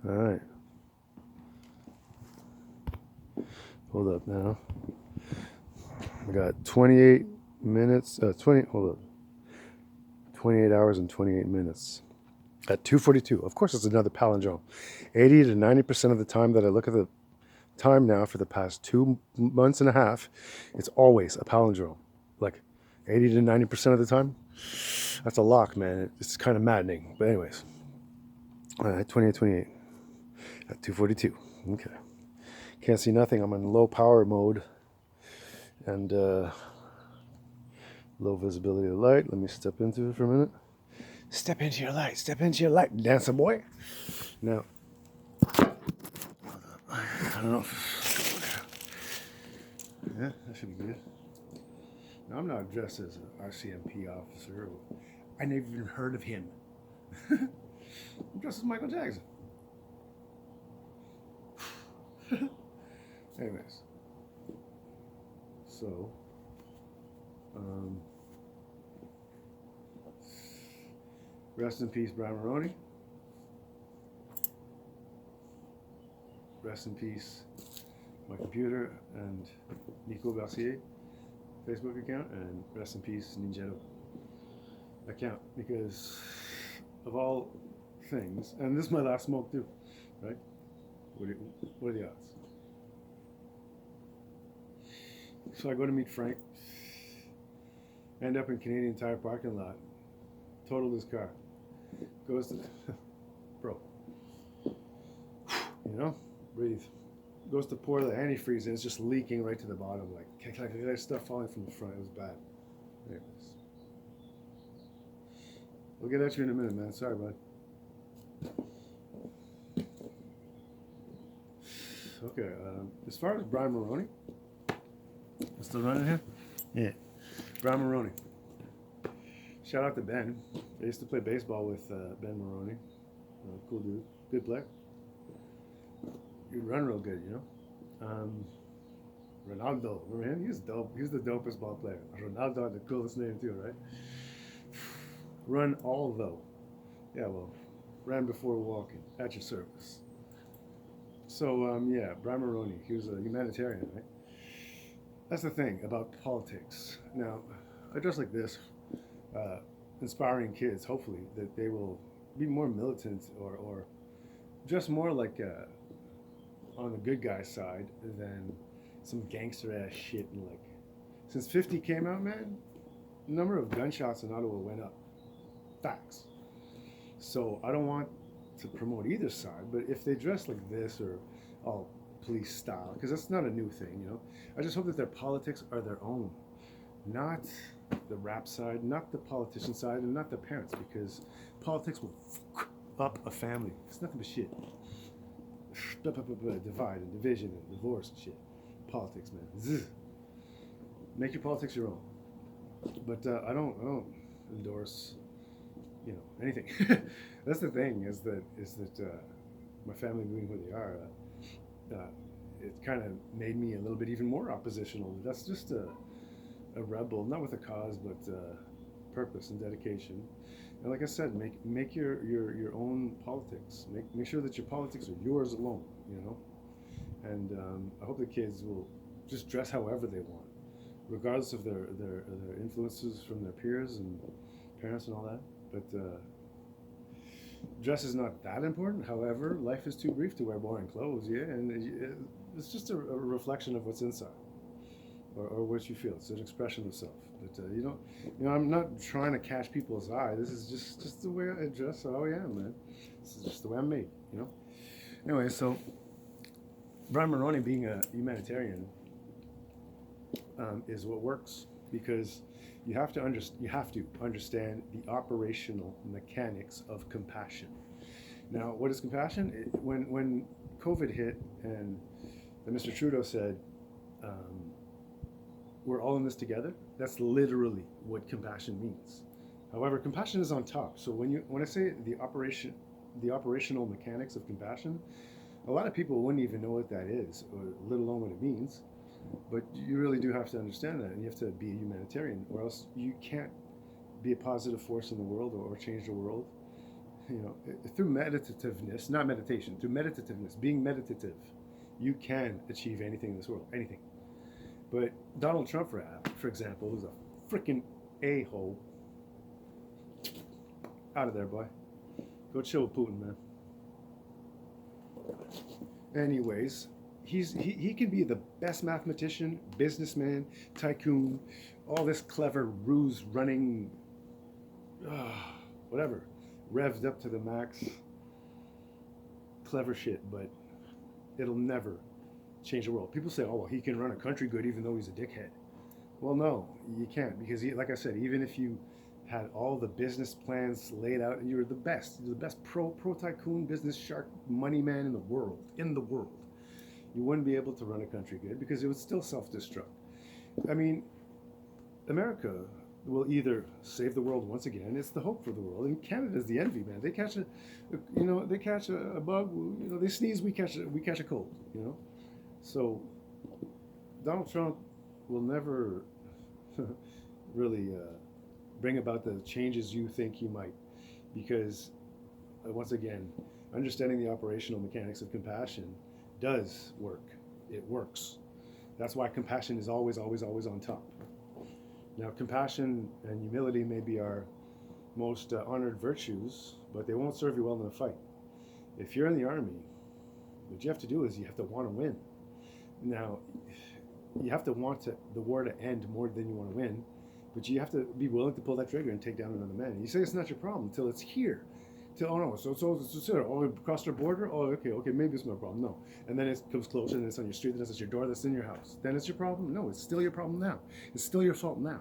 All right. Hold up now. We got 28 minutes. 20. Hold up. 28 hours and 28 minutes. At 2:42. Of course, it's another palindrome. 80 to 90% of the time that I look at the time now for the past 2 months and a half, it's always a palindrome. Like 80 to 90% of the time. That's a lock, man. It's kind of maddening. But anyways, 28, 28 at 2:42. Okay. Can't see nothing. I'm in low power mode and low visibility of light. Let me step into it for a minute. Step into your light. Step into your light, dancer boy. Now, I don't know if... Yeah, that should be good. Now, I'm not dressed as an RCMP officer. I never even heard of him. I'm dressed as Michael Jackson. Anyways, so rest in peace, Brian Maroney. Rest in peace, my computer and Nico Garcia Facebook account, and rest in peace, Ninjato account, because of all things, and this is my last smoke too, right? What are the odds? So I go to meet Frank, end up in Canadian Tire parking lot, total his car, goes to, bro, breathe. Goes to pour the antifreeze and it's just leaking right to the bottom, like there's stuff falling from the front. It was bad. Anyways, we'll get at you in a minute, man. Sorry, bud. Okay, as far as Brian Maroney, I'm still running here? Yeah. Brian Maroney. Shout out to Ben. I used to play baseball with Ben Maroney. Cool dude. Good player. He'd run real good, Ronaldo. Remember him? He was dope. He was the dopest ball player. Ronaldo had the coolest name too, right? Run all though. Yeah, well, ran before walking. At your service. So, yeah, Brian Maroney. He was a humanitarian, right? That's the thing about politics. Now, I dress like this, inspiring kids, hopefully, that they will be more militant or just more like on the good guy side than some gangster ass shit. And like, since 50 came out, man, the number of gunshots in Ottawa went up. Facts. So I don't want to promote either side, but if they dress like this or all police style, because that's not a new thing. I just hope that their politics are their own, not the rap side, not the politician side, and not the parents, because politics will fuck up a family. It's nothing but shit. Divide and division and divorce and shit. Politics, man. Zzz. Make your politics your own. But I don't endorse, anything. That's the thing is that my family being who they are, it kind of made me a little bit even more oppositional. That's just a rebel, not with a cause, but purpose and dedication. And like I said, make your own politics. Make sure that your politics are yours alone. And I hope the kids will just dress however they want, regardless of their influences from their peers and parents and all that. But dress is not that important. However, life is too brief to wear boring clothes. Yeah, and it's just a reflection of what's inside, or what you feel. It's an expression of self. But I'm not trying to catch people's eye. This is just the way I dress. How I am, man. This is just the way I'm made. Anyway, so Brian Maroney being a humanitarian is what works, because you have to understand the operational mechanics of compassion. Now, what is compassion? When COVID hit and Mr. Trudeau said, "We're all in this together," that's literally what compassion means. However, compassion is on top. So when I say the operational mechanics of compassion, a lot of people wouldn't even know what that is, or let alone what it means. But you really do have to understand that, and you have to be a humanitarian, or else you can't be a positive force in the world or change the world. through meditativeness, not meditation, through meditativeness, being meditative, you can achieve anything in this world, anything. But Donald Trump, for example, who's a freaking a-hole, out of there, boy. Go chill with Putin, man. Anyways, he can be the best mathematician, businessman, tycoon, all this clever ruse running, whatever, revved up to the max, clever shit, but it'll never change the world. People say, oh, well, he can run a country good even though he's a dickhead. Well, no, you can't, because like I said, even if you had all the business plans laid out and you're the best pro tycoon business shark money man in the world, you wouldn't be able to run a country good because it would still self-destruct. I mean, America will either save the world once again. It's the hope for the world, and Canada's the envy, man. They catch a bug. They sneeze. We catch a cold. So Donald Trump will never really bring about the changes you think he might, because once again, understanding the operational mechanics of compassion does work. It works. That's why compassion is always, always, always on top. Now, compassion and humility may be our most honored virtues, but they won't serve you well in a fight. If you're in the army, what you have to do is you have to want to win. Now, you have to want the war to end more than you want to win, but you have to be willing to pull that trigger and take down another man. You say it's not your problem until it's here. Oh no, so it's here. Oh, across the border? Oh, okay, maybe it's my problem. No. And then it comes closer and it's on your street, then it's at your door, that's in your house. Then it's your problem? No, it's still your problem now. It's still your fault now.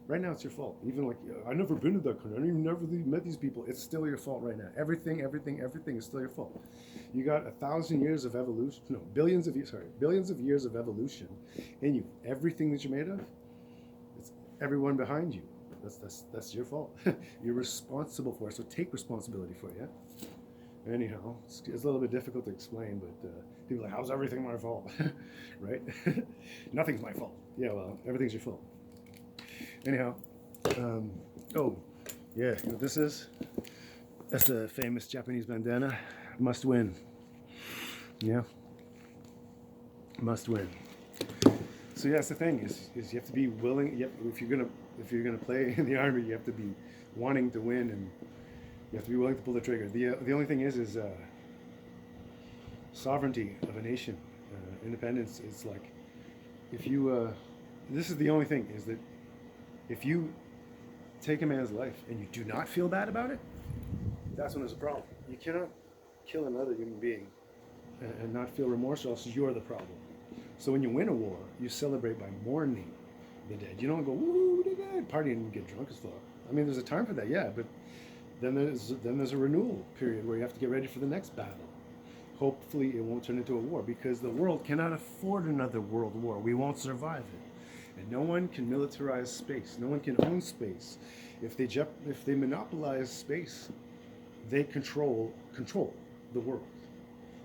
Right now it's your fault. Even like, I've never been to that country. I even never met these people. It's still your fault right now. Everything is still your fault. You got 1,000 years of evolution, no, billions of years of evolution in you. Everything that you're made of, it's everyone behind you. That's your fault. You're responsible for it, so take responsibility for it, yeah? Anyhow, it's a little bit difficult to explain, but people are like, how's everything my fault? Right? Nothing's my fault. Yeah, well, everything's your fault. Anyhow, oh, yeah, you know what this is? That's the famous Japanese bandana. Must win. Yeah? Must win. So yeah, that's the thing, is you have to be willing, if you're gonna play in the army, you have to be wanting to win, and you have to be willing to pull the trigger. The only thing is sovereignty of a nation, independence. It's like, if you, this is the only thing, is that if you take a man's life and you do not feel bad about it, that's when there's a problem. You cannot kill another human being and not feel remorse, or else you're the problem. So when you win a war, you celebrate by mourning the dead. You don't go, woo, the dead, party and get drunk as fuck. I mean, there's a time for that, yeah, but then there's a renewal period where you have to get ready for the next battle. Hopefully it won't turn into a war, because the world cannot afford another world war. We won't survive it. And no one can militarize space. No one can own space. If they monopolize space, they control the world.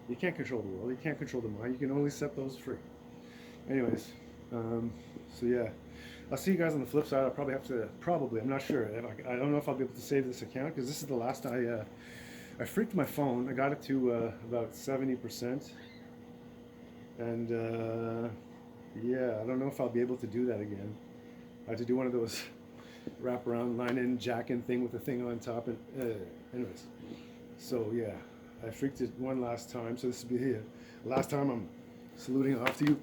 You can't control the world. You can't control the mind. You can only set those free. Anyways, so yeah, I'll see you guys on the flip side. I'll probably have to, I'm not sure. I don't know if I'll be able to save this account, because this is the last I freaked my phone. I got it to about 70%. And yeah, I don't know if I'll be able to do that again. I had to do one of those wraparound line-in jack-in thing with the thing on top. And anyways, so yeah, I freaked it one last time. So this will be here. Last time I'm saluting off to you.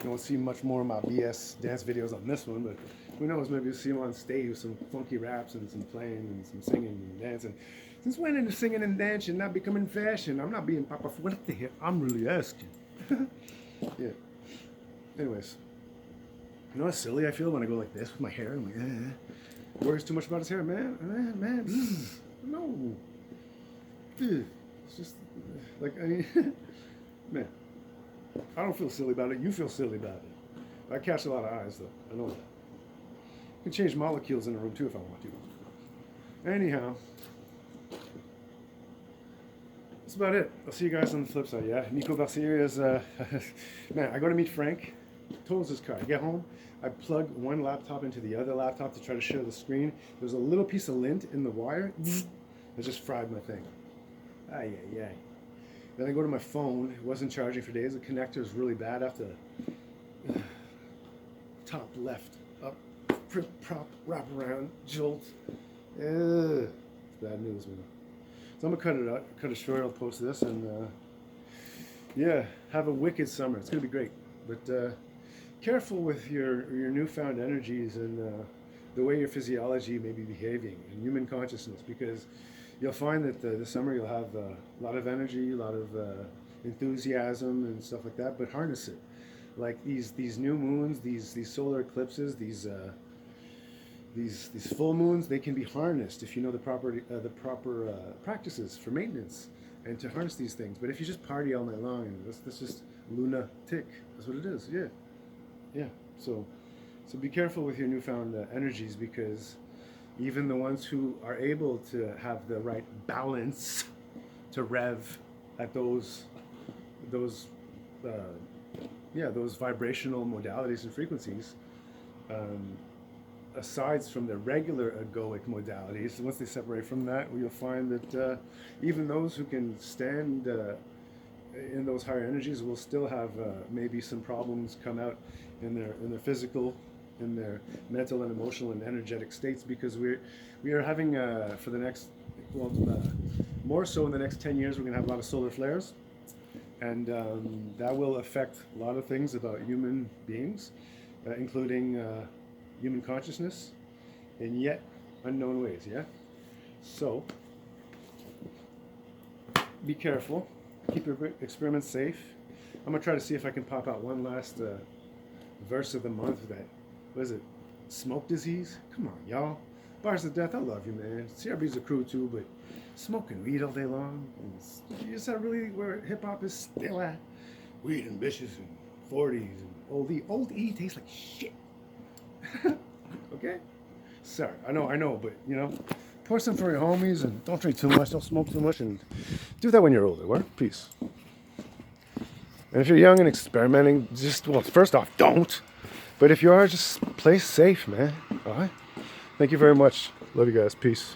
You won't see much more of my BS dance videos on this one, but who knows, maybe you'll see them on stage with some funky raps and some playing and some singing and dancing. Since when is singing and dancing not becoming fashion? I'm not being Papa. What the hell? I'm really asking. Yeah. Anyways, you know how silly I feel when I go like this with my hair? I'm like, worries too much about his hair, man. Man, no. It's just like, I mean, man. I don't feel silly about it. You feel silly about it. I catch a lot of eyes, though. I know that. I can change molecules in a room, too, if I want to. Anyhow, that's about it. I'll see you guys on the flip side, yeah? Nico Garcia is, man, I go to meet Frank. totals this car. I get home, I plug one laptop into the other laptop to try to share the screen. There's a little piece of lint in the wire. I just fried my thing. Ay, ay, ay. Then I go to my phone. It wasn't charging for days. The connector is really bad. I have to top left, up, prop, wrap around, jolt. It's bad news, man. So I'm gonna cut it short. I'll post this and yeah, have a wicked summer. It's gonna be great. But careful with your newfound energies and the way your physiology may be behaving and human consciousness, because you'll find that this summer you'll have a lot of energy, a lot of enthusiasm and stuff like that. But harness it, like these new moons, these solar eclipses, these full moons. They can be harnessed if you know the proper practices for maintenance and to harness these things. But if you just party all night long, and that's just lunatic. That's what it is. Yeah, yeah. So be careful with your newfound energies, because even the ones who are able to have the right balance to rev at those vibrational modalities and frequencies, aside from the regular egoic modalities, once they separate from that, you'll find that even those who can stand in those higher energies will still have maybe some problems come out in their physical, in their mental and emotional and energetic states, because we are having for the next, more so in the next 10 years, we're going to have a lot of solar flares, and that will affect a lot of things about human beings, including human consciousness in yet unknown ways. Yeah, so be careful, keep your experiments safe. I'm gonna try to see if I can pop out one last verse of the month. That, what is it, smoke disease? Come on, y'all. Bars of Death, I love you, man. CRB's a crew too, but smoking weed all day long, is that really where hip hop is still at? Weed and bitches and 40s and old E tastes like shit. Okay? Sorry, I know, but pour some for your homies and don't drink too much, don't smoke too much, and do that when you're older. What? Peace. And if you're young and experimenting, first off, don't. But if you are, just play safe, man. All right? Thank you very much. Love you guys. Peace.